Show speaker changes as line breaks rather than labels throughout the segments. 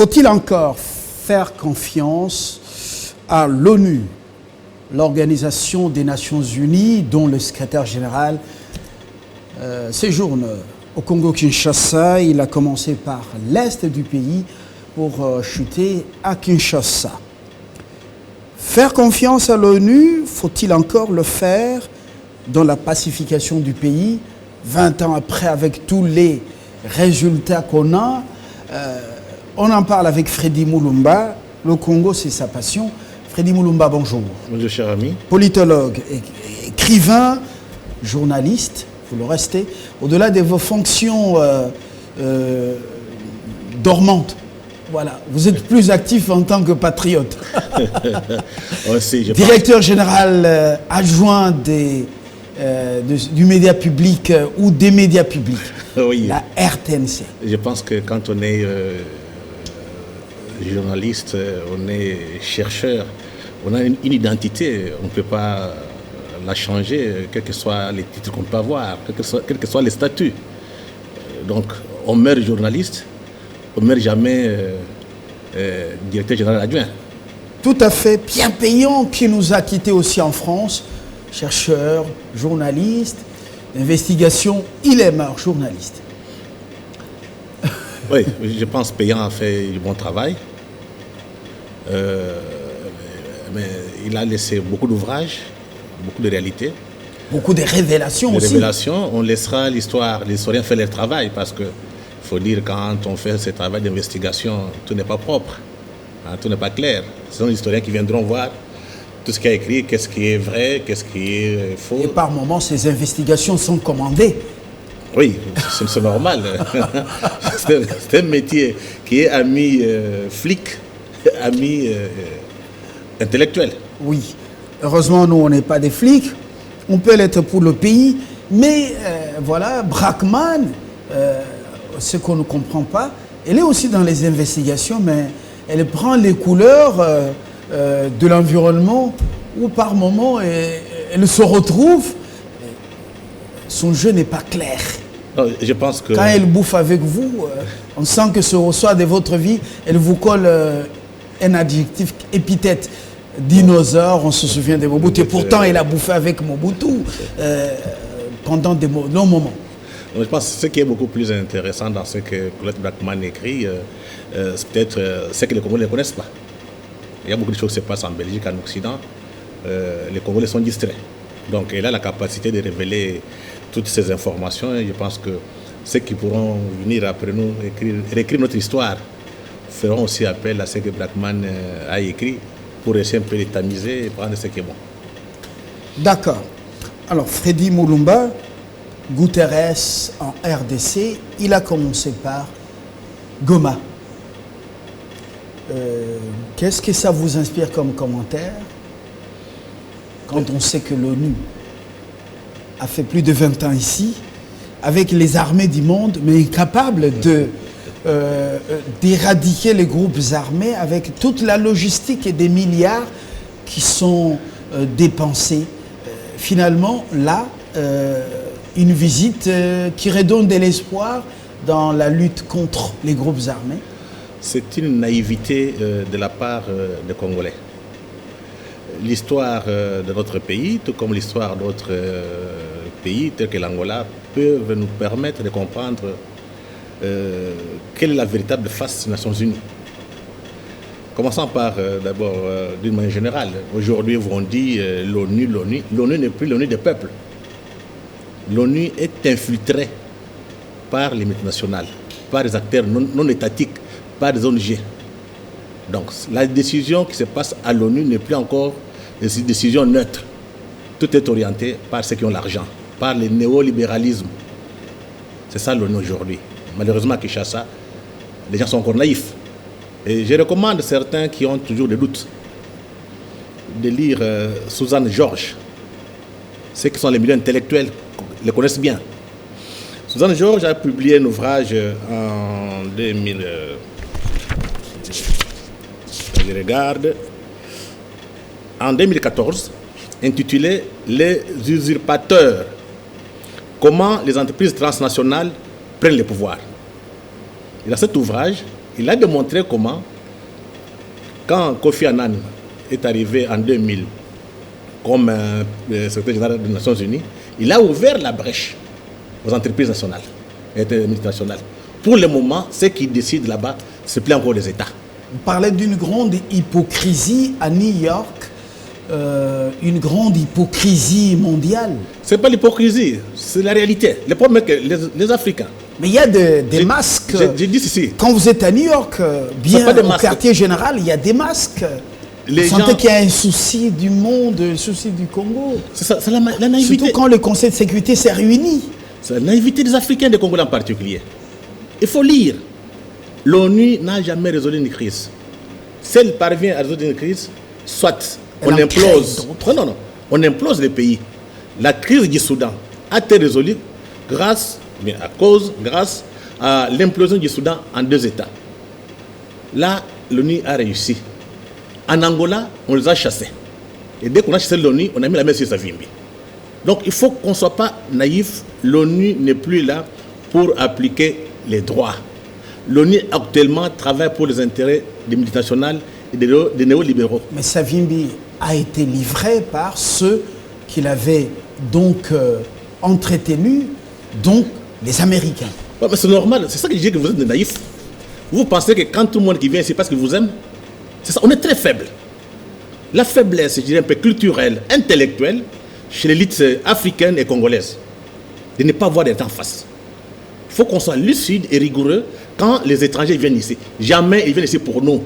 Faut-il encore faire confiance à l'ONU, l'Organisation des Nations Unies, dont le secrétaire général séjourne au Congo-Kinshasa? Il a commencé par l'est du pays pour chuter à Kinshasa. Faire confiance à l'ONU, faut-il encore le faire dans la pacification du pays, 20 ans après, avec tous les résultats qu'on a? On en parle avec Freddy Mulumba. Le Congo, c'est sa passion. Freddy Mulumba, bonjour.
Bonjour, cher ami.
Politologue, écrivain, journaliste, vous le restez. Au-delà de vos fonctions dormantes, voilà, vous êtes plus actif en tant que patriote. Directeur général adjoint du média public ou des médias publics,
oui.
La RTNC.
Je pense que quand on est journaliste, on est chercheur, on a une identité, on ne peut pas la changer, quels que soient les titres qu'on peut avoir, quels que soient les statuts. Donc, on meurt journaliste, on ne meurt jamais directeur général adjoint.
Tout à fait. Pierre Peillon, qui nous a quittés aussi en France, chercheur, journaliste, d'investigation, il est mort journaliste.
Oui, je pense que Peillon a fait du bon travail. Mais il a laissé beaucoup d'ouvrages, beaucoup de réalités.
Beaucoup de révélations aussi.
Révélations, on laissera l'histoire, les historiens faire leur travail, parce que il faut dire, quand on fait ce travail d'investigation, tout n'est pas propre, hein, tout n'est pas clair. Ce sont les historiens qui viendront voir tout ce qui est écrit, qu'est-ce qui est vrai, qu'est-ce qui est faux.
Et par moments, ces investigations sont commandées.
Oui, c'est normal. C'est un métier qui est ami flic, ami intellectuel.
Oui. Heureusement, nous, on n'est pas des flics. On peut l'être pour le pays. Mais voilà, Brackman, ce qu'on ne comprend pas, elle est aussi dans les investigations, mais elle prend les couleurs de l'environnement où par moment elle se retrouve. Son jeu n'est pas clair.
Non, je pense que...
Quand elle bouffe avec vous, on sent que ce ressort de votre vie, elle vous colle un adjectif épithète. Dinosaure, on se souvient de Mobutu. Et pourtant, elle a bouffé avec Mobutu pendant de longs moments.
Je pense que ce qui est beaucoup plus intéressant dans ce que Colette Brackman écrit, c'est peut-être ce que les Congolais ne connaissent pas. Il y a beaucoup de choses qui se passent en Belgique, en Occident. Les Congolais sont distraits. Donc, elle a la capacité de révéler toutes ces informations. Et je pense que ceux qui pourront venir après nous réécrire notre histoire feront aussi appel à ce que Brackman a écrit pour essayer un peu de tamiser et prendre ce qui est bon.
D'accord. Alors, Freddy Mulumba, Guterres en RDC, il a commencé par Goma. Qu'est-ce que ça vous inspire comme commentaire quand on sait que l'ONU a fait plus de 20 ans ici, avec les armées du monde, mais incapable d'éradiquer les groupes armés avec toute la logistique et des milliards qui sont dépensés. Finalement, là, une visite qui redonne de l'espoir dans la lutte contre les groupes armés.
C'est une naïveté de la part des Congolais. L'histoire de notre pays, tout comme l'histoire d'autres pays tels que l'Angola, peuvent nous permettre de comprendre quelle est la véritable face des Nations Unies. Commençons par d'abord d'une manière générale. Aujourd'hui, on dit l'ONU. L'ONU n'est plus l'ONU des peuples. L'ONU est infiltrée par les multinationales, par des acteurs non étatiques, par des ONG. Donc la décision qui se passe à l'ONU n'est plus encore une décision neutre. Tout est orienté par ceux qui ont l'argent, par le néolibéralisme. C'est ça l'ONU aujourd'hui. Malheureusement à Kinshasa, les gens sont encore naïfs. Et je recommande à certains qui ont toujours des doutes de lire Suzanne Georges. Ceux qui sont les milieux intellectuels les connaissent bien. Suzanne Georges a publié un ouvrage en 2000. Je regarde. En 2014, intitulé Les usurpateurs. Comment les entreprises transnationales prennent le pouvoir. Et dans cet ouvrage, Il a démontré comment, quand Kofi Annan est arrivé en 2000 comme secrétaire général des Nations Unies, il a ouvert la brèche aux entreprises nationales et multinationales. Pour le moment, ceux qui décident là-bas, ce n'est plus encore les États.
Vous parlez d'une grande hypocrisie à New York, une grande hypocrisie mondiale.
Ce n'est pas l'hypocrisie, c'est la réalité. Le problème est que les Africains...
Mais il y a des masques.
J'ai dit ceci.
Quand vous êtes à New York, bien au quartier général, il y a des masques. Vous sentez qu'il y a un souci du monde, un souci du Congo.
C'est la naïveté.
Surtout quand le Conseil de sécurité s'est réuni.
C'est la naïveté des Africains, des Congolais en particulier. Il faut lire. L'ONU n'a jamais résolu une crise. Si elle parvient à résoudre une crise, soit on implose. Non. On implose les pays. La crise du Soudan a été résolue grâce à l'implosion du Soudan en 2 États. Là, l'ONU a réussi. En Angola, on les a chassés. Et dès qu'on a chassé l'ONU, on a mis la main sur Savimbi. Donc il faut qu'on ne soit pas naïf. L'ONU n'est plus là pour appliquer les droits. L'ONU actuellement travaille pour les intérêts des multinationales et des néolibéraux.
Mais Savimbi a été livré par ceux qui l'avaient donc entretenu, donc les Américains.
Ouais, mais c'est normal, c'est ça que je dis que vous êtes des naïfs. Vous pensez que quand tout le monde qui vient ici parce qu'il vous aime, c'est ça, on est très faible. La faiblesse, je dirais un peu culturelle, intellectuelle, chez l'élite africaine et congolaise, de ne pas voir d'être en face. Il faut qu'on soit lucide et rigoureux quand les étrangers viennent ici. Jamais ils viennent ici pour nous.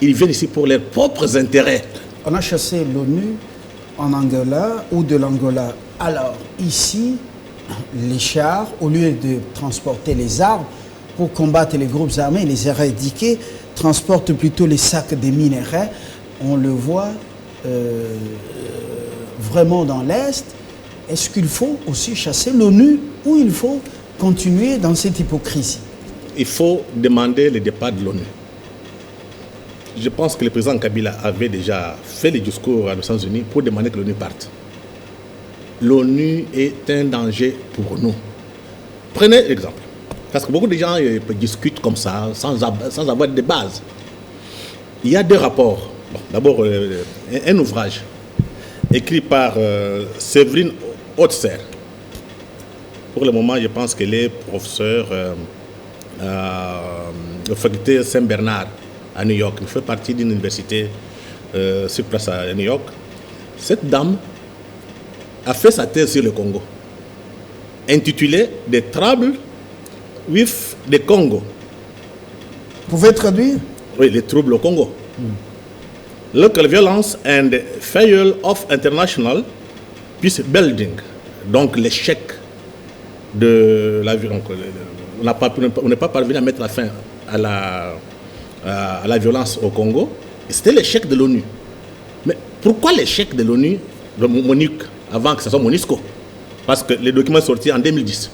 Ils viennent ici pour leurs propres intérêts.
On a chassé l'ONU en Angola ou de l'Angola. Alors, ici, les chars, au lieu de transporter les armes pour combattre les groupes armés, les éradiquer, transportent plutôt les sacs de minerais. On le voit vraiment dans l'Est. Est-ce qu'il faut aussi chasser l'ONU ou il faut continuer dans cette hypocrisie?
Il faut demander le départ de l'ONU. Je pense que le président Kabila avait déjà fait le discours aux Nations Unies pour demander que l'ONU parte. L'ONU est un danger pour nous. Prenez l'exemple. Parce que beaucoup de gens discutent comme ça, sans avoir de base. Il y a 2 rapports. Bon, d'abord, un ouvrage écrit par Séverine Hautser. Pour le moment, je pense qu'elle est professeure à la faculté Saint-Bernard à New York. Elle fait partie d'une université sur place à New York. Cette dame a fait sa thèse sur le Congo, intitulée « Des troubles with the Congo ».
Vous pouvez traduire?
Oui, les troubles au Congo. Local violence and failure of international peace building. Donc l'échec de la violence. On n'est pas parvenu à mettre la fin à la violence au Congo. C'était l'échec de l'ONU. Mais pourquoi l'échec de l'ONU, de MONUC, avant que ce soit MONUSCO? Parce que les documents sont sortis en 2010,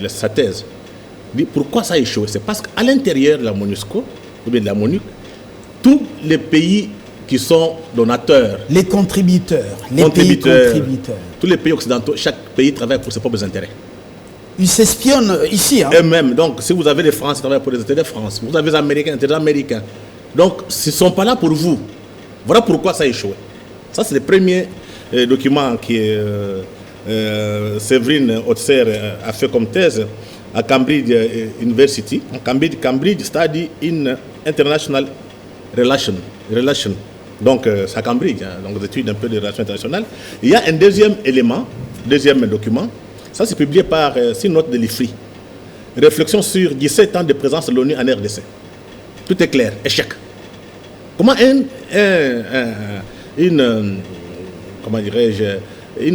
sa thèse. Pourquoi ça a échoué? C'est parce qu'à l'intérieur de la MONUSCO, ou bien de la MONUC, tous les pays qui sont donateurs,
les contributeurs,
tous les pays occidentaux, chaque pays travaille pour ses propres intérêts.
Ils s'espionnent ici. Hein?
Eux-mêmes, donc si vous avez les Français, ils travaillent pour les intérêts de France. Vous avez les Américains, les intérêts américains. Donc, ils ne sont pas là pour vous. Voilà pourquoi ça a échoué. Ça, c'est le premier document que Séverine Hautser a fait comme thèse à Cambridge University, Cambridge Study in International Relation. Donc, c'est à Cambridge, hein, donc des études un peu de relations internationales. Il y a un deuxième élément, deuxième document, ça c'est publié par Synote de l'IFRI. Réflexion sur 17 ans de présence de l'ONU en RDC. Tout est clair, échec. Comment une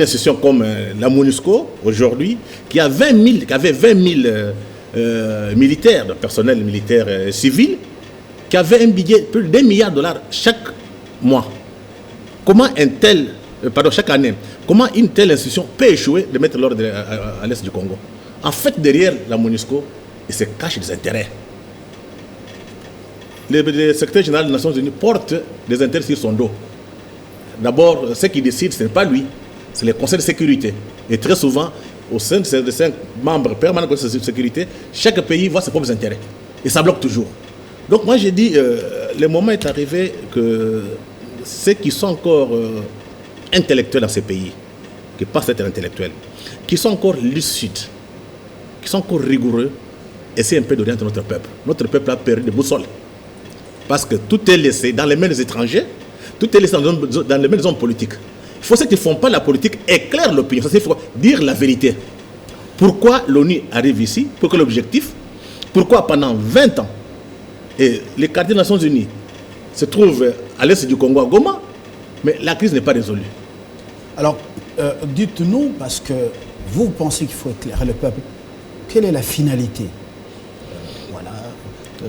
institution comme la MONUSCO, aujourd'hui, qui avait 20 000 militaires, de personnel militaire civil, qui avait un budget de plus d'$1 milliard chaque mois. Chaque année, comment une telle institution peut échouer de mettre l'ordre à l'est du Congo? En fait, derrière la MONUSCO, il se cache des intérêts. Le secrétaire général des Nations Unies porte des intérêts sur son dos. D'abord, ce qui décide, ce n'est pas lui, c'est le Conseil de sécurité. Et très souvent, au sein de ces 5 membres permanents du Conseil de sécurité, chaque pays voit ses propres intérêts. Et ça bloque toujours. Donc moi j'ai dit, le moment est arrivé que ceux qui sont encore intellectuels dans ces pays, qui passent être intellectuels, qui sont encore lucides, qui sont encore rigoureux, essaient un peu d'orienter notre peuple. Notre peuple a perdu de boussole. Parce que tout est laissé dans les mains des étrangers, tout est laissé dans les mains des hommes politiques. Il faut ceux qui ne font pas la politique éclairent l'opinion. Il faut dire la vérité. Pourquoi l'ONU arrive ici? Pourquoi l'objectif? Pourquoi pendant 20 ans, et les quartiers des Nations Unies se trouvent à l'est du Congo, à Goma, mais la crise n'est pas résolue.
Alors, dites-nous, parce que vous pensez qu'il faut éclairer le peuple, quelle est la finalité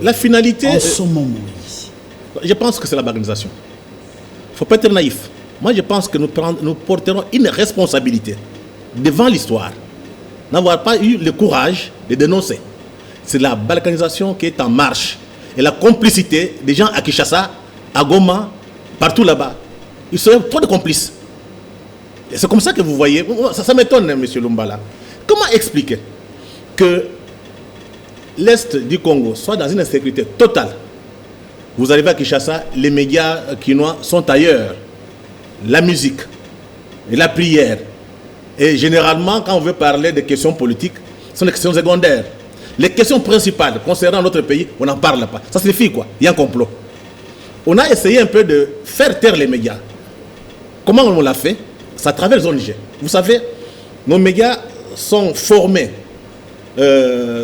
la finalité,
en ce moment ici?
Je pense que c'est la organisation. Il ne faut pas être naïf. Moi, je pense que nous porterons une responsabilité devant l'histoire. N'avoir pas eu le courage de dénoncer. C'est la balkanisation qui est en marche. Et la complicité des gens à Kinshasa, à Goma, partout là-bas. Ils sont trop de complices. Et c'est comme ça que vous voyez. Ça m'étonne, M. Lumbala. Comment expliquer que l'Est du Congo soit dans une insécurité totale? Vous arrivez à Kinshasa, les médias quinois sont ailleurs. La musique et la prière. Et généralement, quand on veut parler de questions politiques, ce sont des questions secondaires. Les questions principales concernant notre pays, on n'en parle pas. Ça signifie quoi? Il y a un complot. On a essayé un peu de faire taire les médias. Comment on l'a fait? C'est à travers les ONG. Vous savez, nos médias sont formés,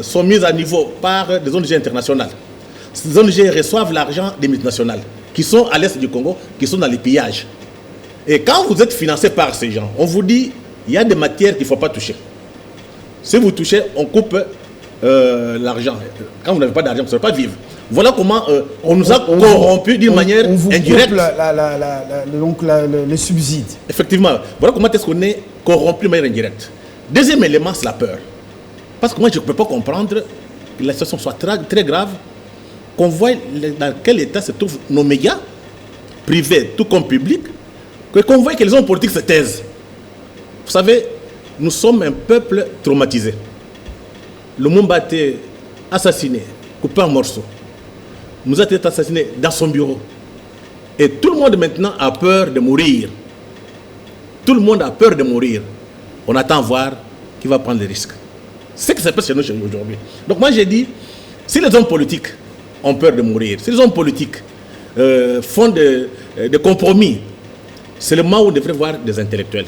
sont mis à niveau par des ONG internationales. Ces ONG reçoivent l'argent des multinationales qui sont à l'est du Congo, qui sont dans les pillages. Et quand vous êtes financé par ces gens, on vous dit il y a des matières qu'il ne faut pas toucher. Si vous touchez, on coupe l'argent. Quand vous n'avez pas d'argent, vous ne saurez pas vivre. Voilà comment on nous a corrompus d'une manière indirecte.
Donc les subsides.
Effectivement. Voilà comment est-ce qu'on est corrompu de manière indirecte. Deuxième élément, c'est la peur. Parce que moi, je ne peux pas comprendre que la situation soit très grave, qu'on voit dans quel état se trouvent nos médias, privés tout comme publics, qu'on voit que les hommes politiques se taisent. Vous savez, nous sommes un peuple traumatisé. Lumumba a été assassiné, coupé en morceaux. Nous a été assassiné dans son bureau. Et tout le monde maintenant a peur de mourir. Tout le monde a peur de mourir. On attend voir qui va prendre les risques. C'est ce qui se passe chez nous aujourd'hui. Donc moi j'ai dit, si les hommes politiques ont peur de mourir, si les hommes politiques font des compromis, c'est le moment où on devrait voir des intellectuels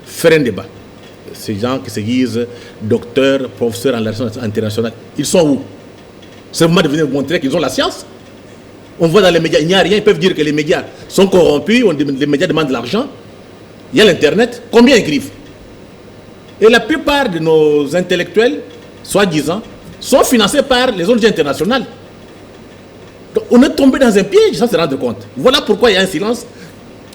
faire un débat. Ces gens qui se disent docteurs, professeurs en relations internationales, ils sont où? C'est le moment de venir montrer qu'ils ont la science. On voit dans les médias, il n'y a rien, ils peuvent dire que les médias sont corrompus, les médias demandent de l'argent. Il y a l'Internet, combien ils écrivent? Et la plupart de nos intellectuels, soi-disant, sont financés par les ONG internationales. Donc, on est tombé dans un piège sans se rendre compte. Voilà pourquoi il y a un silence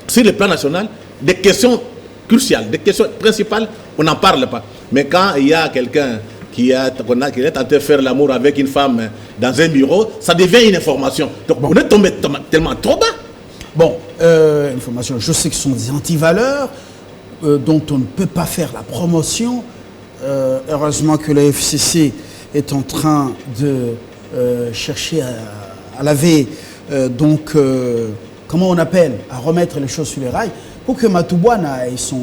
sur le plan national. Des questions cruciales, des questions principales, on n'en parle pas. Mais quand il y a quelqu'un qui est tenté de faire l'amour avec une femme dans un bureau, ça devient une information. Donc on est tombé tellement trop bas.
Bon, information, je sais que ce sont des antivaleurs dont on ne peut pas faire la promotion. Heureusement que la FCC est en train de chercher à laver, comment on appelle, à remettre les choses sur les rails, pour que Matubwana et son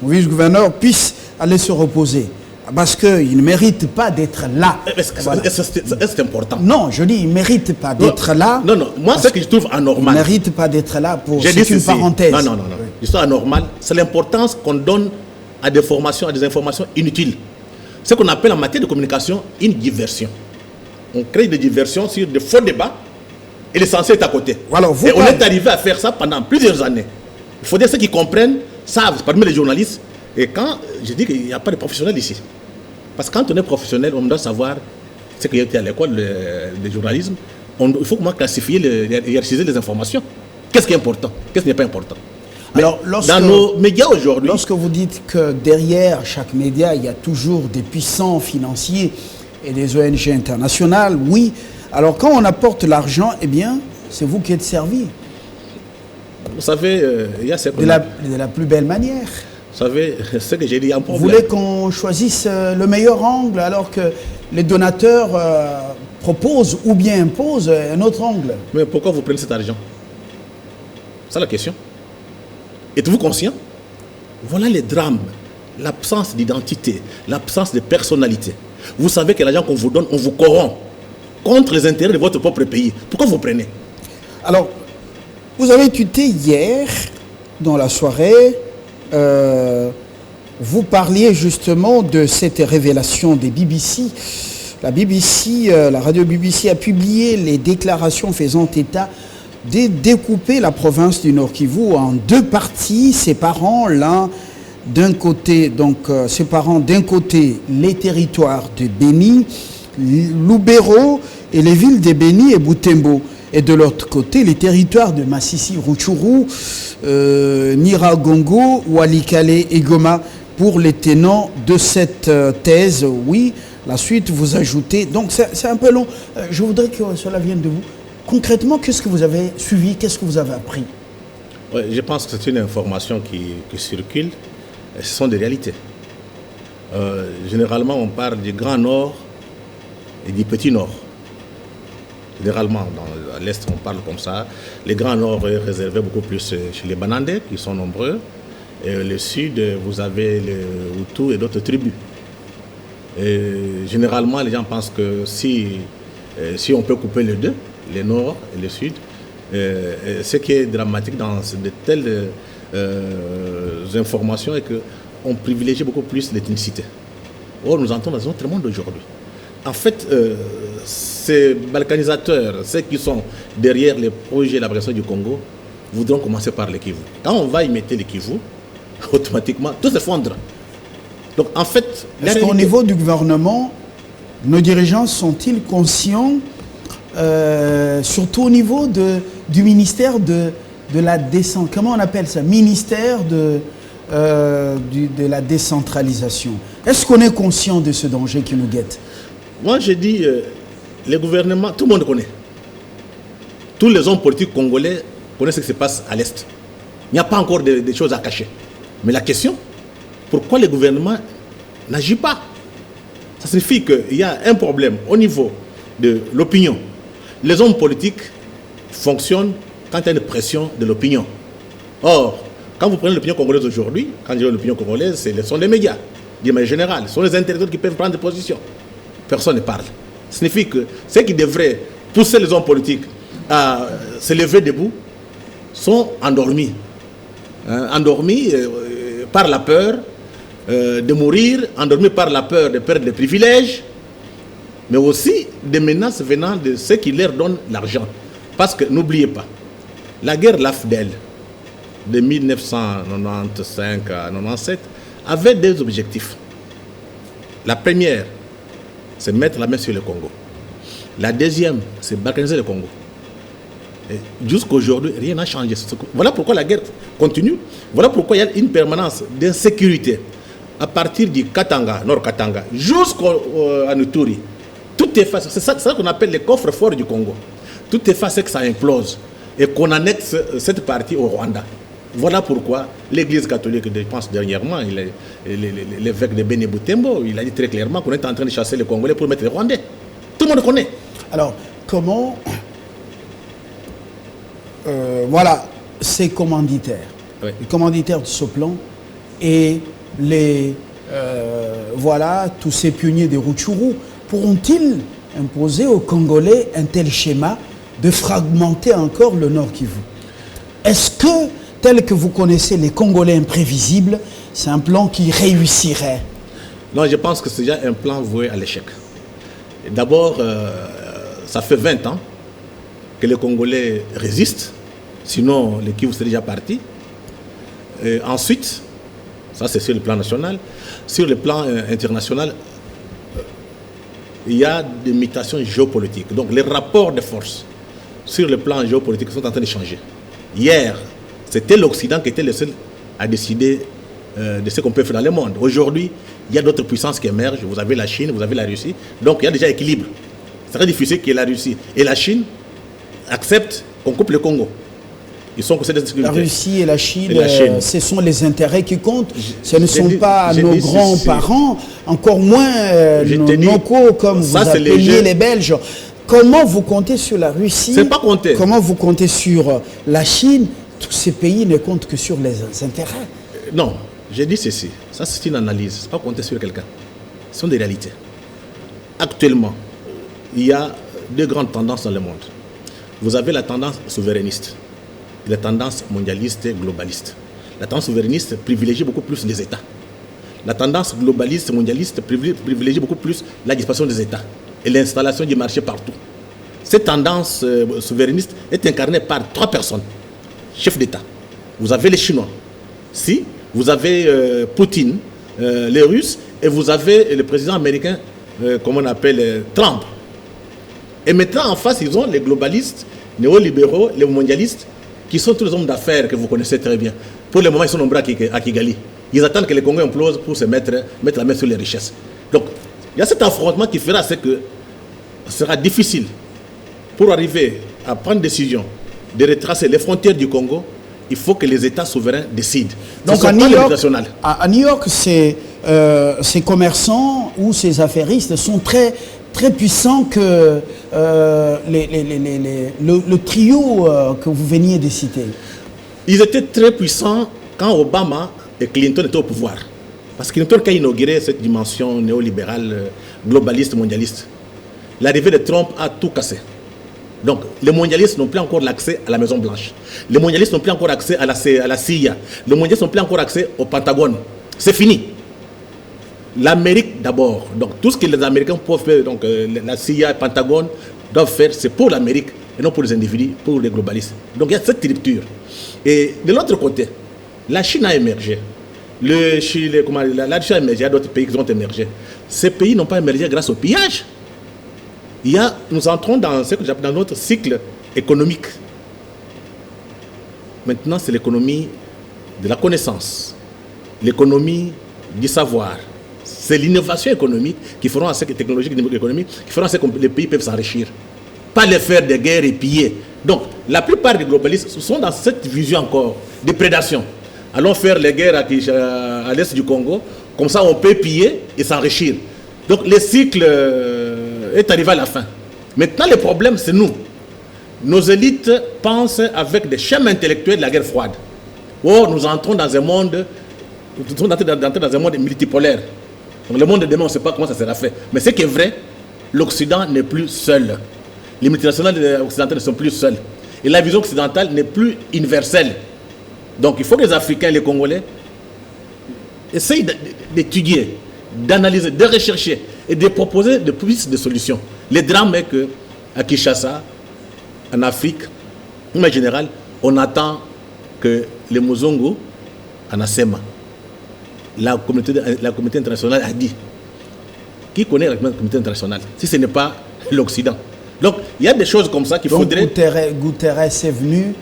vice-gouverneur puissent aller se reposer. Parce qu'ils ne méritent pas d'être là.
Est-ce que c'est important?
Non, je dis, ils ne méritent pas d'être là.
Non, non, moi, ce que je trouve anormal.
Ils ne méritent pas d'être là pour... C'est une parenthèse.
Non, non, non. Oui. L'histoire anormale, c'est l'importance qu'on donne à des formations, à des informations inutiles. Ce qu'on appelle en matière de communication une diversion. On crée des diversions sur de faux débats et l'essentiel est à côté.
Voilà,
et on est arrivé à faire ça pendant plusieurs années. Il faut dire ceux qui comprennent, savent, parmi les journalistes. Et quand je dis qu'il n'y a pas de professionnels ici, parce que quand on est professionnel, on doit savoir ce qu'il y a à l'école de journalisme. Il faut comment classifier, hiérarchiser les informations. Qu'est-ce qui est important? Qu'est-ce qui n'est pas important? Mais alors, dans nos médias aujourd'hui...
Lorsque vous dites que derrière chaque média, il y a toujours des puissants financiers et des ONG internationales, oui. Alors quand on apporte l'argent, eh bien, c'est vous qui êtes servi.
Vous savez, il y a ce
de la plus belle manière.
Vous savez, ce que j'ai dit, un problème.
Vous voulez qu'on choisisse le meilleur angle alors qu'il les donateurs proposent ou bien imposent un autre angle.
Mais pourquoi vous prenez cet argent? C'est la question. Êtes-vous conscient? Voilà les drames, l'absence d'identité, l'absence de personnalité. Vous savez que l'argent qu'on vous donne, on vous corrompt contre les intérêts de votre propre pays. Pourquoi vous prenez?
Alors, vous avez tuté hier, dans la soirée, vous parliez justement de cette révélation des BBC. La BBC, la radio BBC a publié les déclarations faisant état de découper la province du Nord Kivu en deux parties, séparant l'un d'un côté, séparant d'un côté les territoires de Béni, Lubero et les villes de Béni et Butembo, et de l'autre côté les territoires de Masisi, Rutshuru, Nyiragongo, Walikale et Goma. Pour les tenants de cette thèse, oui, la suite vous ajoutez, donc c'est un peu long, je voudrais que cela vienne de vous. Concrètement, qu'est-ce que vous avez suivi, qu'est-ce que vous avez appris?
Ouais, je pense que c'est une information qui circule, ce sont des réalités. Généralement, on parle du Grand Nord et du Petit Nord. Généralement, à l'Est, on parle comme ça. Le Grand Nord est réservé beaucoup plus chez les Banandais, qui sont nombreux. Et le Sud, vous avez les Hutus et d'autres tribus. Et généralement, les gens pensent que si on peut couper les deux, le Nord et le Sud, ce qui est dramatique dans de telles informations est qu'on privilégie beaucoup plus l'ethnicité. Or, nous entrons dans un autre monde aujourd'hui. En fait, ces balkanisateurs, ceux qui sont derrière les projets d'élaboration du Congo, voudront commencer par le Kivu. Quand on va y mettre le Kivu, automatiquement, tout s'effondre. Donc, en fait...
Est-ce qu'au niveau du gouvernement, nos dirigeants sont-ils conscients, surtout au niveau du ministère de la décentralisation, comment on appelle ça? Ministère de la décentralisation. Est-ce qu'on est conscient de ce danger qui nous guette?
Moi, je dis, les gouvernements, tout le monde connaît. Tous les hommes politiques congolais connaissent ce qui se passe à l'Est. Il n'y a pas encore des choses à cacher. Mais la question, pourquoi le gouvernement n'agit pas? Ça signifie qu'il y a un problème au niveau de l'opinion. Les hommes politiques fonctionnent quand il y a une pression de l'opinion. Or, quand vous prenez l'opinion congolaise aujourd'hui, quand je dis l'opinion congolaise, ce sont les médias, d'une manière générale, ce sont les intellectuels qui peuvent prendre des positions. Personne ne parle. Ça signifie que ceux qui devraient pousser les hommes politiques à se lever debout sont endormis. Endormis par la peur de mourir, endormis par la peur de perdre des privilèges, mais aussi des menaces venant de ceux qui leur donnent l'argent. Parce que n'oubliez pas, la guerre LAFDEL de 1995 à 1997 avait deux objectifs. La première, c'est mettre la main sur le Congo. La deuxième, c'est balkaniser le Congo. Jusqu'à aujourd'hui, rien n'a changé. Voilà pourquoi la guerre continue. Voilà pourquoi il y a une permanence d'insécurité à partir du Katanga, Nord-Katanga, jusqu'à Nuturi. Tout est fait. C'est ça qu'on appelle les coffres forts du Congo. Tout est fait, c'est que ça implose et qu'on annexe cette partie au Rwanda. Voilà pourquoi l'Église catholique, je pense dernièrement, l'évêque de Béni Butembo, il a dit très clairement qu'on est en train de chasser les Congolais pour mettre les Rwandais. Tout le monde connaît.
Alors, comment... voilà, ces commanditaires, oui. Les commanditaires de ce plan et voilà, tous ces pionniers de Rutshuru, pourront-ils imposer aux Congolais un tel schéma de fragmenter encore le Nord Kivu? Est-ce que, tel que vous connaissez les Congolais imprévisibles, c'est un plan qui réussirait?
Non, je pense que c'est déjà un plan voué à l'échec. D'abord, ça fait 20 ans que les Congolais résistent, sinon le Kivu serait déjà parti. Et ensuite, ça c'est sur le plan national, sur le plan international, il y a des mutations géopolitiques. Donc les rapports de force sur le plan géopolitique sont en train de changer. Hier, c'était l'Occident qui était le seul à décider de ce qu'on peut faire dans le monde. Aujourd'hui, il y a d'autres puissances qui émergent. Vous avez la Chine, vous avez la Russie. Donc il y a déjà équilibre. C'est très difficile que la Russie et la Chine acceptent qu'on coupe le Congo. Ils sont conseillers de sécurité.
La Russie et la Chine, ce sont les intérêts qui comptent. Ce ne sont pas nos grands-parents, encore moins nos locaux, comme vous appeliez les Belges. Comment vous comptez sur la Russie?
C'est pas compter.
Comment vous comptez sur la Chine? Tous ces pays ne comptent que sur les intérêts.
Non, j'ai dit ceci. Ça, c'est une analyse. Ce n'est pas compter sur quelqu'un. Ce sont des réalités. Actuellement, il y a deux grandes tendances dans le monde. Vous avez la tendance souverainiste et la tendance mondialiste et globaliste. La tendance souverainiste privilégie beaucoup plus les États. La tendance globaliste et mondialiste privilégie beaucoup plus la disparition des États et l'installation du marché partout. Cette tendance souverainiste est incarnée par trois personnes, chefs d'État. Vous avez les Chinois, si, vous avez Poutine, les Russes, et vous avez le président américain, comment on appelle, Trump. Et maintenant, en face, ils ont les globalistes, néolibéraux, les mondialistes, qui sont tous les hommes d'affaires que vous connaissez très bien. Pour le moment, ils sont nombreux à Kigali. Ils attendent que les Congo implosent pour se mettre la main sur les richesses. Donc, il y a cet affrontement qui fera que ce sera difficile pour arriver à prendre une décision de retracer les frontières du Congo. Il faut que les États souverains décident.
Donc à New York, ces commerçants ou ces affairistes sont très puissants que le trio que vous veniez de citer.
Ils étaient très puissants quand Obama et Clinton étaient au pouvoir. Parce que Clinton, quand il a inauguré cette dimension néolibérale, globaliste, mondialiste, l'arrivée de Trump a tout cassé. Donc, les mondialistes n'ont plus encore l'accès à la Maison-Blanche. Les mondialistes n'ont plus encore accès à la CIA. Les mondialistes n'ont plus encore accès au Pentagone. C'est fini. L'Amérique d'abord. Donc, tout ce que les Américains peuvent faire, donc la CIA, le Pentagone, doivent faire, c'est pour l'Amérique et non pour les individus, pour les globalistes. Donc, il y a cette rupture. Et de l'autre côté, la Chine a émergé. La Chine a émergé, il y a d'autres pays qui ont émergé. Ces pays n'ont pas émergé grâce au pillage. Nous entrons dans ce que j'appelle dans notre cycle économique. Maintenant, c'est l'économie de la connaissance, l'économie du savoir. C'est l'innovation économique qui fera assez technologique et économique qui fera assez que les pays peuvent s'enrichir. Pas les faire des guerres et piller. Donc, la plupart des globalistes sont dans cette vision encore de prédation. Allons faire les guerres à l'est du Congo, comme ça on peut piller et s'enrichir. Donc, le cycle est arrivé à la fin. Maintenant, le problème, c'est nous. Nos élites pensent avec des schémas intellectuels de la guerre froide. Or, nous entrons dans un monde, multipolaire. Donc, le monde de demain, on ne sait pas comment ça sera fait. Mais ce qui est vrai, l'Occident n'est plus seul. Les multinationales occidentales ne sont plus seules. Et la vision occidentale n'est plus universelle. Donc, il faut que les Africains, les Congolais, essayent d'étudier, d'analyser, de rechercher et de proposer de plus de solutions. Le drame est qu'à Kinshasa, en Afrique, en général, on attend que les Mozongo, en Assema, la communauté internationale a dit. Qui connaît la communauté internationale si ce n'est pas l'Occident? Donc, il y a des choses comme ça qu'il faudrait...
Guterres est venu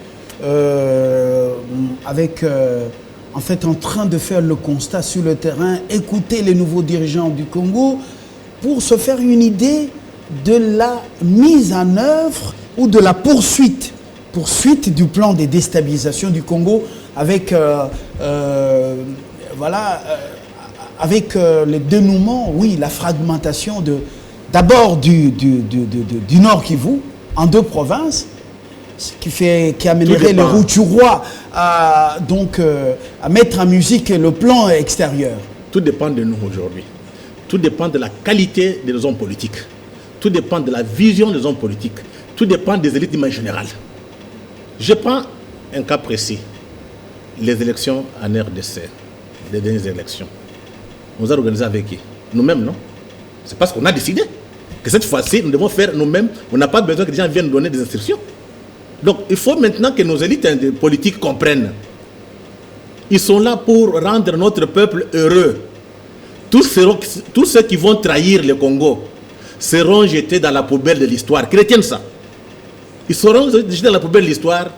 en train de faire le constat sur le terrain, écouter les nouveaux dirigeants du Congo pour se faire une idée de la mise en œuvre ou de la poursuite du plan de déstabilisation du Congo avec, le dénouement, oui, la fragmentation d'abord du Nord Kivu en deux provinces, ce qui amènerait le Rutshurwa à mettre en musique le plan extérieur.
Tout dépend de nous aujourd'hui. Tout dépend de la qualité des hommes politiques. Tout dépend de la vision des hommes politiques. Tout dépend des élites en général. Je prends un cas précis. Les élections en RDC, les dernières élections. On les a organisées avec qui? Nous-mêmes, non? C'est parce qu'on a décidé que cette fois-ci, nous devons faire nous-mêmes. On n'a pas besoin que les gens viennent nous donner des instructions. Donc, il faut maintenant que nos élites politiques comprennent. Ils sont là pour rendre notre peuple heureux. Tous ceux qui vont trahir le Congo seront jetés dans la poubelle de l'histoire. Qu'ils retiennent ça. Ils seront jetés dans la poubelle de l'histoire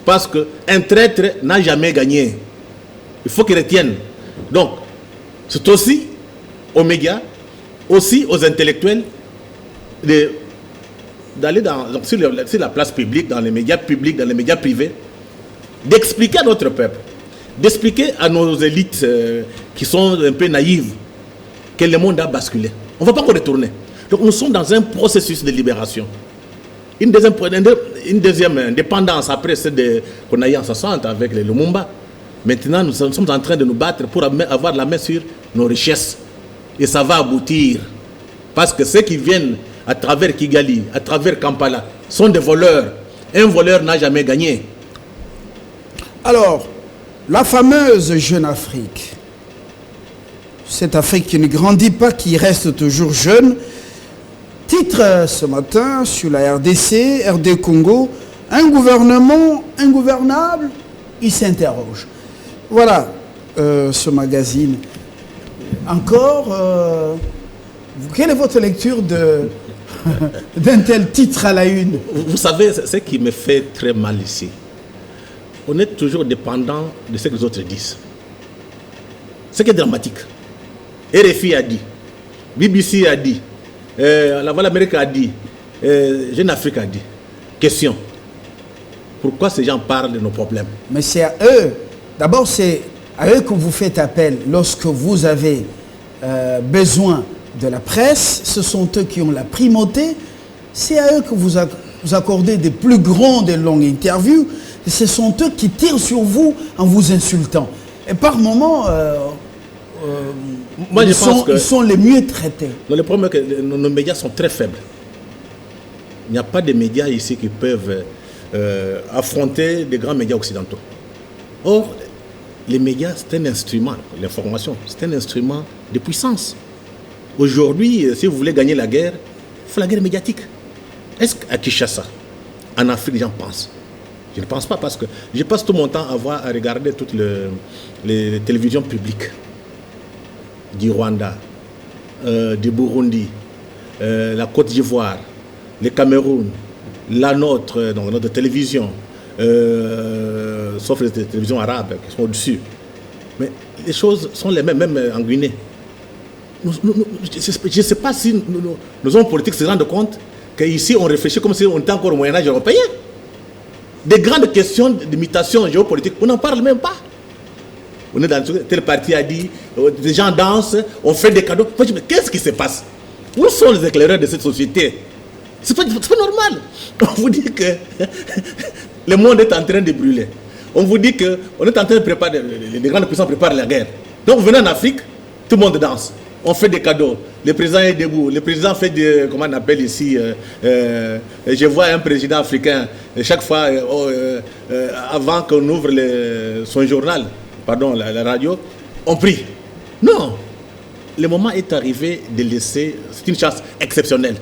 parce qu'un traître n'a jamais gagné. Il faut qu'ils retiennent. Donc, c'est aussi aux médias, aussi aux intellectuels, d'aller sur la place publique, dans les médias publics, dans les médias privés, d'expliquer à notre peuple, d'expliquer à nos élites qui sont un peu naïves que le monde a basculé. On ne va pas encore retourner. Donc nous sommes dans un processus de libération. Une deuxième indépendance après celle qu'on a eu en 60 avec les Lumumba. Maintenant, nous sommes en train de nous battre pour avoir la main sur nos richesses. Et ça va aboutir. Parce que ceux qui viennent à travers Kigali, à travers Kampala, sont des voleurs. Un voleur n'a jamais gagné.
Alors, la fameuse Jeune Afrique, cette Afrique qui ne grandit pas, qui reste toujours jeune. Titre ce matin sur la RDC, RD Congo, un gouvernement ingouvernable, il s'interroge. Voilà ce magazine. Encore, quelle est votre lecture d'un tel titre à la une?
Vous savez, ce qui me fait très mal ici, on est toujours dépendant de ce que les autres disent. Ce qui est dramatique. RFI a dit, BBC a dit, la Voix d'Amérique a dit, Jeune Afrique a dit. Question. Pourquoi ces gens parlent de nos problèmes?
Mais c'est à eux, d'abord c'est à eux que vous faites appel lorsque vous avez besoin de la presse. Ce sont eux qui ont la primauté. C'est à eux que vous accordez des plus grandes et longues interviews. Et ce sont eux qui tirent sur vous en vous insultant. Et par moments,
moi,
ils sont les mieux traités.
Le problème est que nos médias sont très faibles. Il n'y a pas de médias ici qui peuvent affronter des grands médias occidentaux. Or, les médias, c'est un instrument, l'information, c'est un instrument de puissance. Aujourd'hui, si vous voulez gagner la guerre, il faut la guerre médiatique. Est-ce qu'à Kinshasa, en Afrique, les gens pensent? Je ne pense pas, parce que je passe tout mon temps à regarder toutes les télévisions publiques du Rwanda, du Burundi, la Côte d'Ivoire, le Cameroun, la nôtre, donc notre télévision, sauf les télévisions arabes qui sont au-dessus. Mais les choses sont les mêmes, même en Guinée. Je ne sais pas si nos hommes politiques se rendent compte qu'ici on réfléchit comme si on était encore au Moyen-Âge européen. Des grandes questions d'imitation géopolitique, on n'en parle même pas. On est dans tel parti a dit, des gens dansent, on fait des cadeaux. Mais qu'est-ce qui se passe? Où sont les éclaireurs de cette société? C'est pas normal. On vous dit que le monde est en train de brûler. On vous dit qu'on est en train de préparer, les grandes puissances préparent la guerre. Donc vous venez en Afrique, tout le monde danse. On fait des cadeaux. Le président est debout. Le président fait des, comment on appelle ici, je vois un président africain, chaque fois, avant qu'on ouvre son journal, pardon, la radio, on prie. Non. Le moment est arrivé de laisser, c'est une chance exceptionnelle,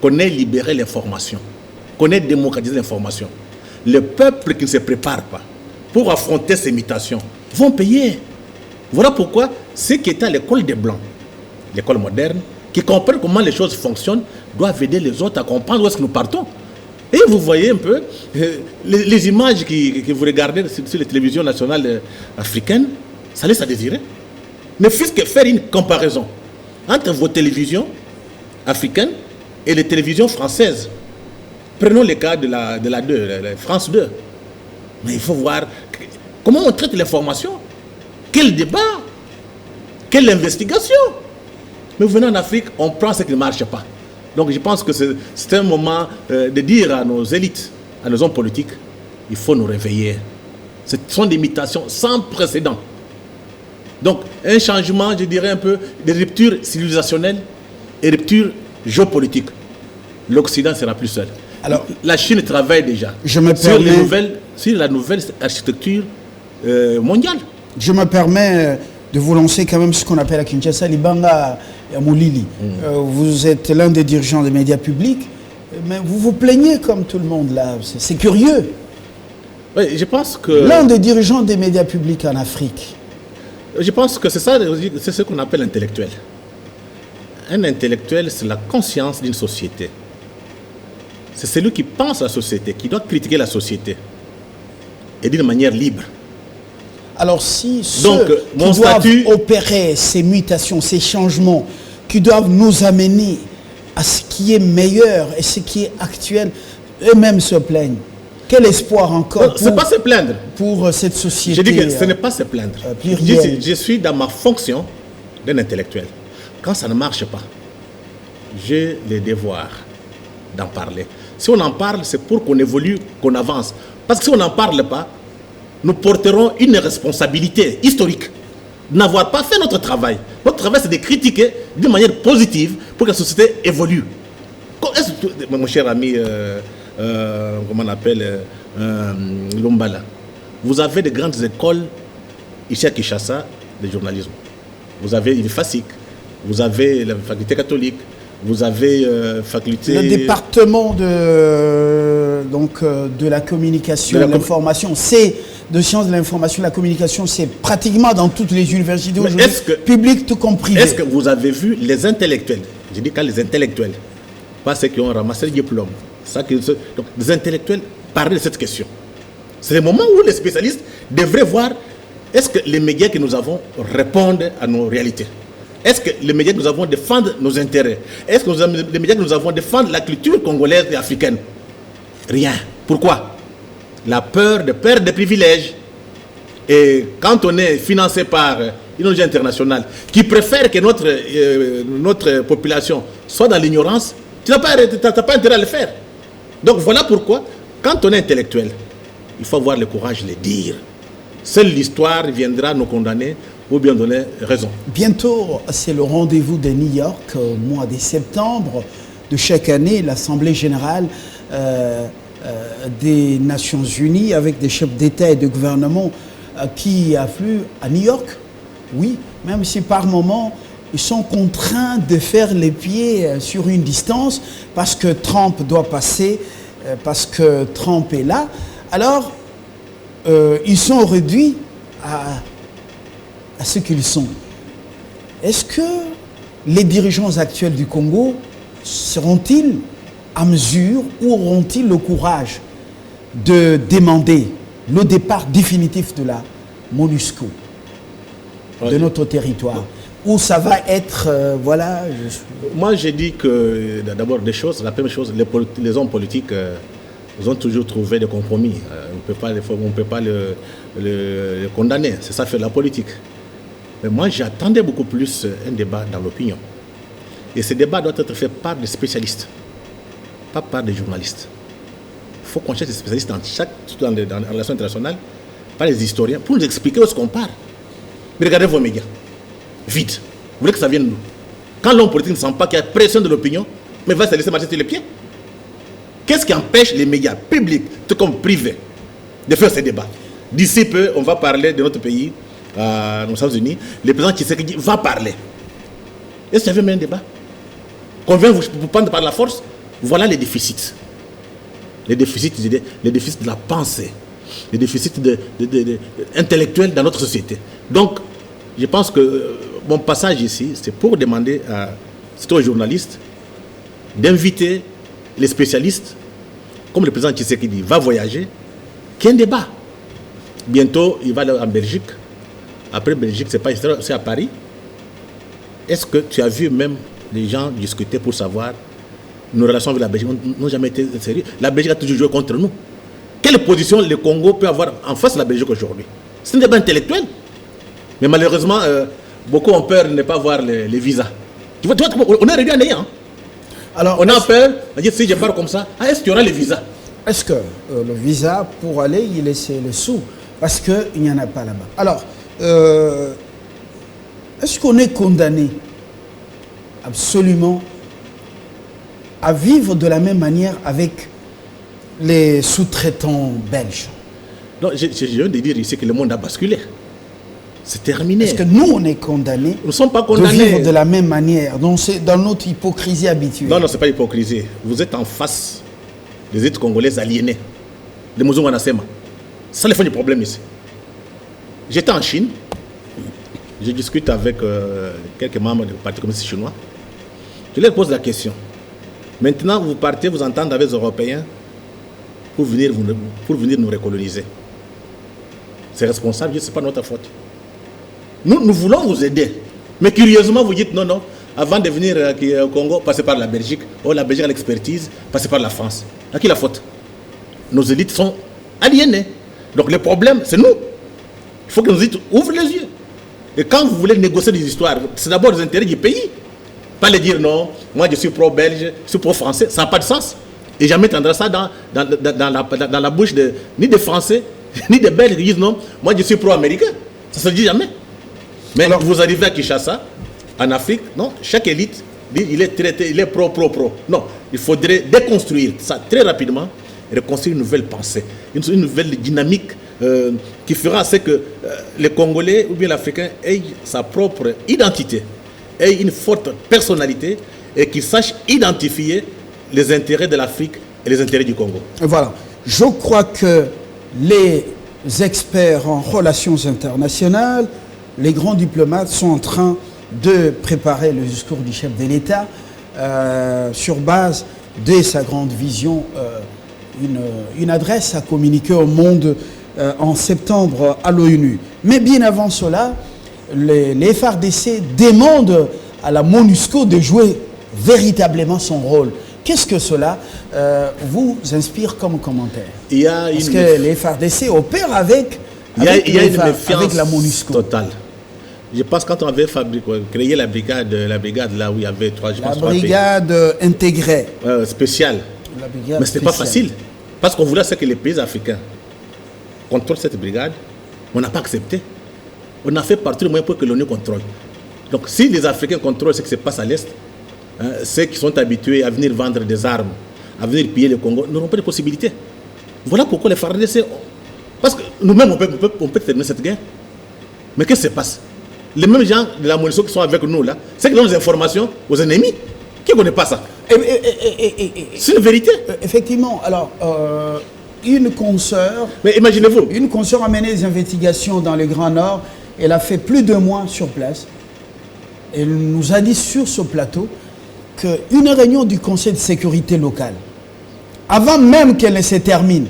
qu'on ait libéré l'information, qu'on ait démocratisé l'information. Le peuple qui ne se prépare pas pour affronter ces mutations vont payer. Voilà pourquoi ceux qui étaient à l'école des Blancs, l'école moderne, qui comprennent comment les choses fonctionnent, doivent aider les autres à comprendre où est-ce que nous partons. Et vous voyez un peu les images que vous regardez sur les télévisions nationales africaines, ça laisse à désirer. Ne fût-ce que faire une comparaison entre vos télévisions africaines et les télévisions françaises. Prenons le cas de la 2, la France 2. Mais il faut voir comment on traite l'information. Quel débat, quelle investigation. Mais vous venez en Afrique, on prend ce qui ne marche pas. Donc je pense que c'est un moment de dire à nos élites, à nos hommes politiques, il faut nous réveiller. Ce sont des mutations sans précédent. Donc un changement, je dirais un peu, de rupture civilisationnelle et rupture géopolitique. L'Occident ne sera plus seul. Alors, la Chine travaille déjà sur la nouvelle architecture mondiale.
Je me permets de vous lancer quand même ce qu'on appelle à Kinshasa Libanga Moulili. Vous êtes l'un des dirigeants des médias publics, mais vous vous plaignez comme tout le monde là. C'est curieux.
Oui, je pense que...
L'un des dirigeants des médias publics en Afrique.
Je pense que c'est ça, c'est ce qu'on appelle intellectuel. Un intellectuel, c'est la conscience d'une société. C'est celui qui pense à la société, qui doit critiquer la société. Et d'une manière libre.
Alors si ceux qui doivent opérer ces mutations, ces changements, qui doivent nous amener à ce qui est meilleur et ce qui est actuel, eux-mêmes se plaignent, quel espoir encore
Ce n'est pas se plaindre.
Pour cette société?
Je dis que ce n'est pas se plaindre. Je suis dans ma fonction d'un intellectuel. Quand ça ne marche pas, j'ai le devoir d'en parler. Si on en parle, c'est pour qu'on évolue, qu'on avance. Parce que si on n'en parle pas, nous porterons une responsabilité historique de n'avoir pas fait notre travail. Notre travail, c'est de critiquer d'une manière positive pour que la société évolue. Mon cher ami, comment on appelle, Lumbala, vous avez de grandes écoles ici à Kinshasa de journalisme. Vous avez une FASIC, vous avez la faculté catholique, vous avez faculté...
Le département de la communication, de l'information, c'est de sciences de l'information et de la communication, c'est pratiquement dans toutes les universités aujourd'hui, publiques tout comme privées.
Est-ce que vous avez vu les intellectuels, je dis quand les intellectuels, pas ceux qui ont ramassé le diplôme, donc les intellectuels parler de cette question. C'est le moment où les spécialistes devraient voir est-ce que les médias que nous avons répondent à nos réalités. Est-ce que les médias que nous avons défendent nos intérêts? Est-ce que les médias que nous avons défendent la culture congolaise et africaine? Rien. Pourquoi? La peur de perdre des privilèges. Et quand on est financé par une ONG internationale qui préfère que notre population soit dans l'ignorance, tu n'as pas intérêt à le faire. Donc voilà pourquoi, quand on est intellectuel, il faut avoir le courage de le dire. Seule l'histoire viendra nous condamner ou bien donner raison.
Bientôt, c'est le rendez-vous de New York, au mois de septembre de chaque année, l'Assemblée générale des Nations Unies avec des chefs d'État et de gouvernement qui affluent à New York. Oui, même si par moment, ils sont contraints de faire les pieds sur une distance parce que Trump doit passer, parce que Trump est là. Alors, ils sont réduits à ce qu'ils sont. Est-ce que les dirigeants actuels du Congo seront-ils à mesure ou auront-ils le courage de demander le départ définitif de la MONUSCO de notre territoire? Ou ça va être, voilà...
Moi, j'ai dit que, d'abord, des choses, la première chose, les hommes politiques, ils ont toujours trouvé des compromis. On ne peut pas le condamner. C'est ça, faire la politique. Mais moi, j'attendais beaucoup plus un débat dans l'opinion. Et ce débat doit être fait par des spécialistes, pas par des journalistes. Il faut qu'on cherche des spécialistes surtout dans les relations internationales, par les historiens, pour nous expliquer où est-ce qu'on part. Mais regardez vos médias. Vite. Vous voulez que ça vienne d'où? Quand l'homme politique ne sent pas qu'il y a pression de l'opinion, mais va se laisser marcher sur les pieds. Qu'est-ce qui empêche les médias publics, tout comme privés, de faire ces débats? D'ici peu, on va parler de notre pays, aux États-Unis. Le président Tshisekedi va parler. Est-ce qu'il y avait même un débat? Qu'on vient vous prendre par la force? Voilà les déficits. Les déficits de la pensée. Les déficits intellectuels dans notre société. Donc, je pense que mon passage ici, c'est pour demander aux journalistes d'inviter les spécialistes, comme le président Tshisekedi va voyager, qu'il y ait un débat. Bientôt, il va aller en Belgique. Après Belgique, c'est à Paris. Est-ce que tu as vu même les gens discuter pour savoir nos relations avec la Belgique n'ont jamais été sérieuses? La Belgique a toujours joué contre nous. Quelle position le Congo peut avoir en face de la Belgique aujourd'hui? C'est un débat intellectuel. Mais malheureusement, beaucoup ont peur de ne pas voir les visas. Tu vois, on est réduit à néant. Alors, on a peur, on dit si je pars comme ça, est-ce qu'il y aura les visas?
Est-ce que le visa, pour aller, il laisse les sous? Parce qu'il n'y en a pas là-bas. Alors, est-ce qu'on est condamné absolument à vivre de la même manière avec les sous-traitants belges?
Non, je viens de dire ici que le monde a basculé. C'est terminé.
Est-ce que nous, on est condamnés?
Nous ne sommes pas condamnés
de vivre de la même manière? Donc, c'est dans notre hypocrisie habituelle.
Non, ce n'est pas l'hypocrisie. Vous êtes en face des élites congolaises aliénées, des Mouzou Wanasema. Ça, le fond du problème ici. J'étais en Chine. Je discute avec quelques membres du Parti communiste chinois. Je leur pose la question. Maintenant, vous partez vous entendre avec les Européens pour venir nous recoloniser. C'est responsable, ce n'est pas notre faute. Nous voulons vous aider. Mais curieusement, vous dites non, avant de venir au Congo, passez par la Belgique. Oh, la Belgique a l'expertise, passez par la France. À qui la faute? Nos élites sont aliénés. Donc le problème, c'est nous. Il faut que nous dites, ouvre les yeux. Et quand vous voulez négocier des histoires, c'est d'abord les intérêts du pays. Pas les dire non, moi je suis pro-belge, je suis pro-français, ça n'a pas de sens. Et jamais tu entendras ça dans la bouche ni des Français, ni des Belges qui disent non, moi je suis pro-américain. Ça ne se dit jamais. Mais alors, vous arrivez à Kinshasa, en Afrique, non, chaque élite dit il est traité, il est pro. Non, il faudrait déconstruire ça très rapidement et reconstruire une nouvelle pensée, une nouvelle dynamique qui fera à ce que les Congolais ou bien l'Africain aient sa propre identité, aient une forte personnalité et qu'ils sachent identifier les intérêts de l'Afrique et les intérêts du Congo.
Voilà. Je crois que les experts en relations internationales, les grands diplomates sont en train de préparer le discours du chef de l'État sur base de sa grande vision, une adresse à communiquer au monde en septembre à l'ONU. Mais bien avant cela, les FARDC demandent à la MONUSCO de jouer véritablement son rôle. Qu'est-ce que cela vous inspire comme commentaire? Parce que les FARDC opèrent avec
une méfiance
la MONUSCO
totale. Je pense que quand on avait créé la brigade là où il y avait trois
brigade intégrée.
Spéciale. Mais ce n'était pas facile. Parce qu'on voulait que les pays africains contrôlent cette brigade. On n'a pas accepté. On a fait partie du moyen pour que l'ONU contrôle. Donc si les Africains contrôlent ce qui se passe à l'Est, ceux qui sont habitués à venir vendre des armes, à venir piller le Congo, n'auront pas de possibilité. Voilà pourquoi les FARDC... Parce que nous-mêmes, on peut terminer cette guerre. Mais qu'est-ce qui se passe? Les mêmes gens de la MONUSCO qui sont avec nous là, c'est qui donnent des informations aux ennemis. Qui ne connaît pas ça? C'est une vérité.
Effectivement. Alors, une consoeur...
Mais imaginez-vous.
Une consoeur a mené des investigations dans le Grand Nord. Elle a fait plus de mois sur place. Elle nous a dit sur ce plateau qu'une réunion du Conseil de sécurité locale, avant même qu'elle ne se termine,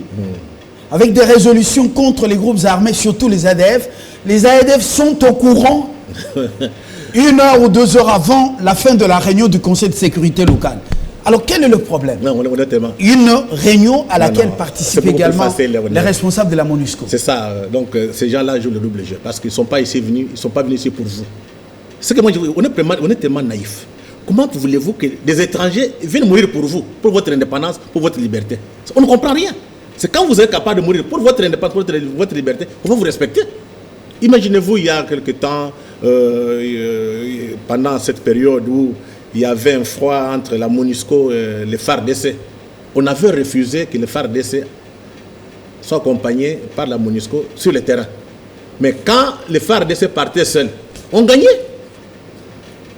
avec des résolutions contre les groupes armés, surtout les ADF sont au courant 1 heure ou 2 heures avant la fin de la réunion du Conseil de sécurité locale. Alors quel est le problème?
Non, honnêtement.
Une réunion à laquelle participent également les responsables de la MONUSCO.
C'est ça. Donc ces gens-là jouent le double jeu parce qu'ils ne sont pas ici venus, ils sont pas venus ici pour vous. C'est que moi, on est tellement naïf. Comment voulez-vous que des étrangers viennent mourir pour vous, pour votre indépendance, pour votre liberté? On ne comprend rien. C'est quand vous êtes capable de mourir pour votre indépendance, pour votre liberté, on va vous respecter. Imaginez-vous, il y a quelque temps, pendant cette période où il y avait un froid entre la MONUSCO et les FARDC, on avait refusé que les FARDC soient accompagnés par la MONUSCO sur le terrain. Mais quand les FARDC partaient seuls, on gagnait.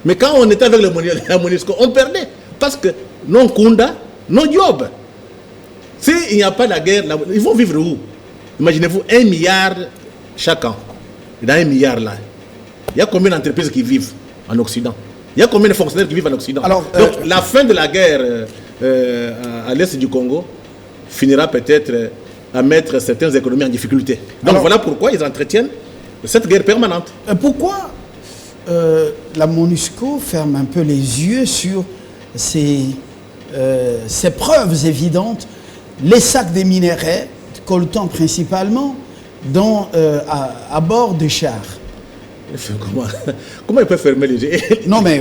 Mais quand on était avec la MONUSCO, on perdait. Parce que non Kunda, non job. S'il n'y a pas la guerre, ils vont vivre où? Imaginez-vous 1 milliard chaque an. Dans 1 milliard là, il y a combien d'entreprises qui vivent en Occident? Il y a combien de fonctionnaires qui vivent en Occident? Alors, donc la fin de la guerre à l'est du Congo finira peut-être à mettre certaines économies en difficulté. Donc alors, voilà pourquoi ils entretiennent cette guerre permanente.
Pourquoi la MONUSCO ferme un peu les yeux sur ces preuves évidentes, les sacs de minerais coltan principalement à bord des chars?
Comment ils peuvent fermer les yeux?
Non, mais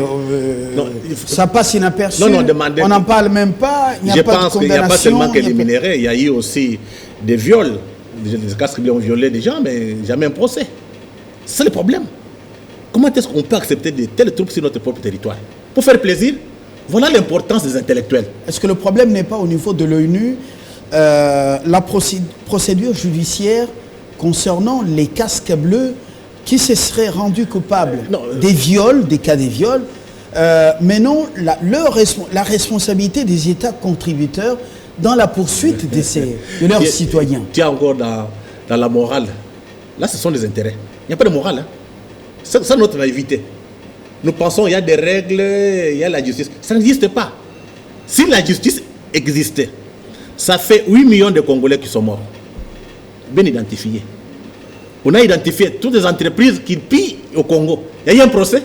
ça passe inaperçu.
Non, demandez.
On n'en parle même pas. Il n'y a pas de condamnation. Je pense qu'il n'y a pas
seulement que les minerais. Il y a eu aussi des viols. Des casques qui ont violé des gens, mais jamais un procès. C'est le problème. Comment est-ce qu'on peut accepter de telles troupes sur notre propre territoire? Pour faire plaisir? Voilà l'importance des intellectuels.
Est-ce que le problème n'est pas au niveau de l'ONU la procédure judiciaire concernant les casques bleus qui se seraient rendus coupables des viols, des cas de viols, mais non la responsabilité des États contributeurs dans la poursuite de leurs citoyens?
Tu es encore dans la morale. Là, ce sont des intérêts. Il n'y a pas de morale. Hein. C'est notre naïveté. Nous pensons qu'il y a des règles, il y a la justice. Ça n'existe pas. Si la justice existait, ça fait 8 millions de Congolais qui sont morts. Bien identifiés. On a identifié toutes les entreprises qui pillent au Congo. Il y a eu un procès.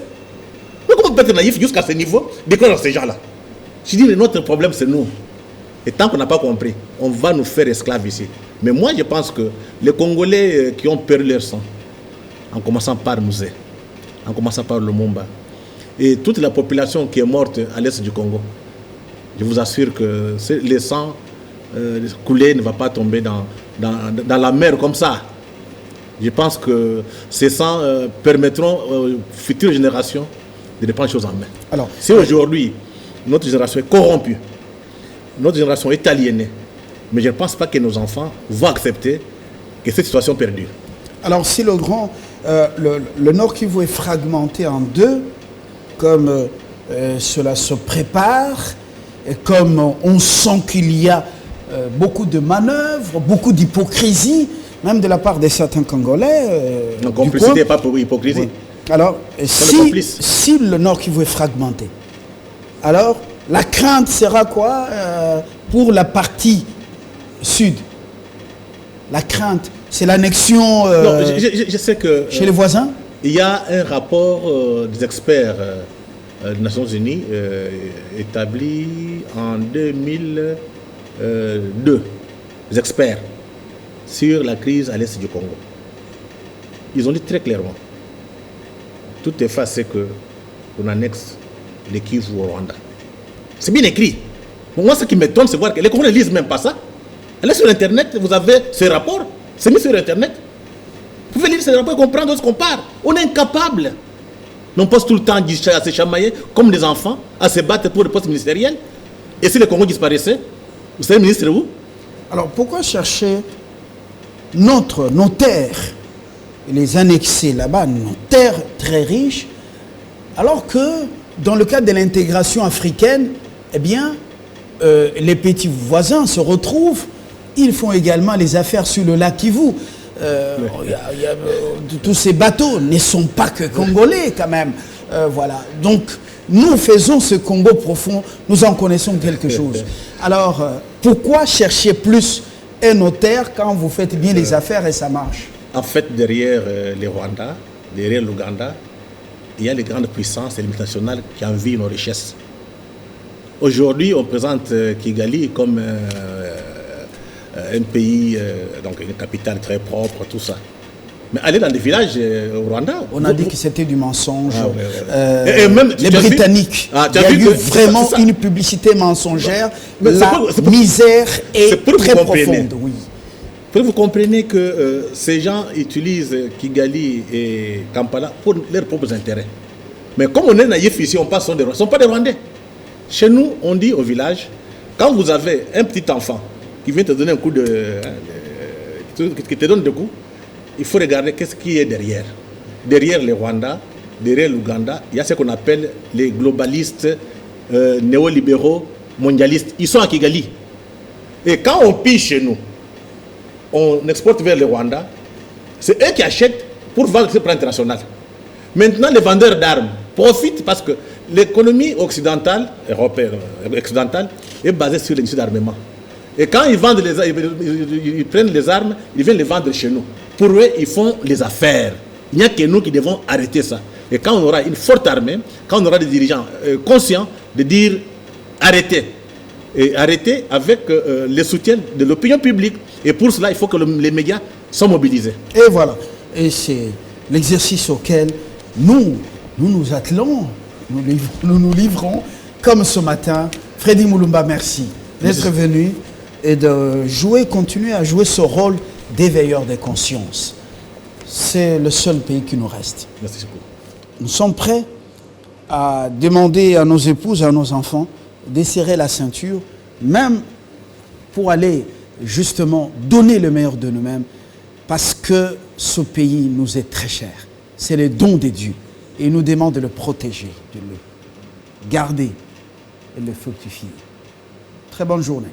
Mais comment on peut être naïf jusqu'à ce niveau d'éclairer ces gens-là? Je dis, notre problème, c'est nous. Et tant qu'on n'a pas compris, on va nous faire esclaves ici. Mais moi, je pense que les Congolais qui ont perdu leur sang, en commençant par Mouzé, en commençant par Lumumba, et toute la population qui est morte à l'est du Congo, je vous assure que le sang coulé ne va pas tomber dans la mer comme ça. Je pense que ces sangs permettront aux futures générations de prendre les choses en main. Alors, si aujourd'hui, notre génération est corrompue, notre génération est aliénée, mais je ne pense pas que nos enfants vont accepter que cette situation perdure.
Alors, si le Nord Kivu est fragmenté en deux, comme cela se prépare, et comme on sent qu'il y a beaucoup de manœuvres, beaucoup d'hypocrisie, même de la part de certains Congolais.
Non, complicité, pas pour hypocrisie.
Oui. Alors, si le Nord Kivu est fragmenté, alors la crainte sera quoi pour la partie sud? La crainte, c'est l'annexion
je sais que,
chez les voisins? Il
y a un rapport des experts des Nations Unies établi en 2002, des experts sur la crise à l'est du Congo. Ils ont dit très clairement, tout est fait, c'est qu'on annexe les Kivu au Rwanda. C'est bien écrit. Moi, ce qui m'étonne, c'est voir que les Congolais ne lisent même pas ça. Allez sur Internet, vous avez ce rapport, c'est mis sur Internet. Vous pouvez lire ce rapport et comprendre ce qu'on parle. On est incapable. On passe tout le temps à se chamailler comme des enfants, à se battre pour les postes ministériels. Et si le Congo disparaissait, vous savez, ministre, où?
Alors, pourquoi chercher nos terres, les annexer là-bas, nos terres très riches, alors que dans le cadre de l'intégration africaine, eh bien, les petits voisins se retrouvent, ils font également les affaires sur le lac Kivu. Tous ces bateaux ne sont pas que congolais quand même. Voilà. Donc, nous faisons ce Congo profond, nous en connaissons quelque chose. Alors, pourquoi chercher plus un notaire quand vous faites bien les affaires et ça marche?
En fait, derrière les Rwandais, derrière l'Ouganda, il y a les grandes puissances et les multinationales qui envient nos richesses. Aujourd'hui, on présente Kigali comme un pays, donc une capitale très propre, tout ça. Mais allez dans des villages au Rwanda.
On a dit que c'était du mensonge. Et même, les Britanniques, il y a eu vraiment une publicité mensongère. La misère est très profonde. Oui.
Vous comprenez que ces gens utilisent Kigali et Kampala pour leurs propres intérêts. Mais comme on est naïf ici, on passe, ce ne sont pas des Rwandais. Chez nous, on dit au village, quand vous avez un petit enfant qui vient te donner un coup qui te donne des coups, il faut regarder qu'est-ce qui est derrière. Derrière les Rwandais, derrière l'Ouganda, il y a ce qu'on appelle les globalistes néolibéraux mondialistes. Ils sont à Kigali. Et quand on pille chez nous, on exporte vers le Rwanda, c'est eux qui achètent pour vendre sur le plan international. Maintenant, les vendeurs d'armes profitent parce que l'économie occidentale, européenne, occidentale, est basée sur l'industrie d'armement. Et quand ils vendent ils prennent les armes, ils viennent les vendre chez nous. Pour eux, ils font les affaires. Il n'y a que nous qui devons arrêter ça. Et quand on aura une forte armée, quand on aura des dirigeants conscients de dire arrêtez. Et arrêtez avec le soutien de l'opinion publique. Et pour cela, il faut que les médias soient mobilisés.
Et voilà. Et c'est l'exercice auquel nous nous attelons, nous nous livrons, comme ce matin. Freddy Mulumba, merci d'être venu et de continuer à jouer ce rôle d'éveilleur des consciences. C'est le seul pays qui nous reste.
Merci beaucoup.
Nous sommes prêts à demander à nos épouses, à nos enfants, de serrer la ceinture, même pour aller justement donner le meilleur de nous-mêmes, parce que ce pays nous est très cher. C'est le don de Dieu. Et il nous demande de le protéger, de le garder et de le fructifier. Très bonne journée.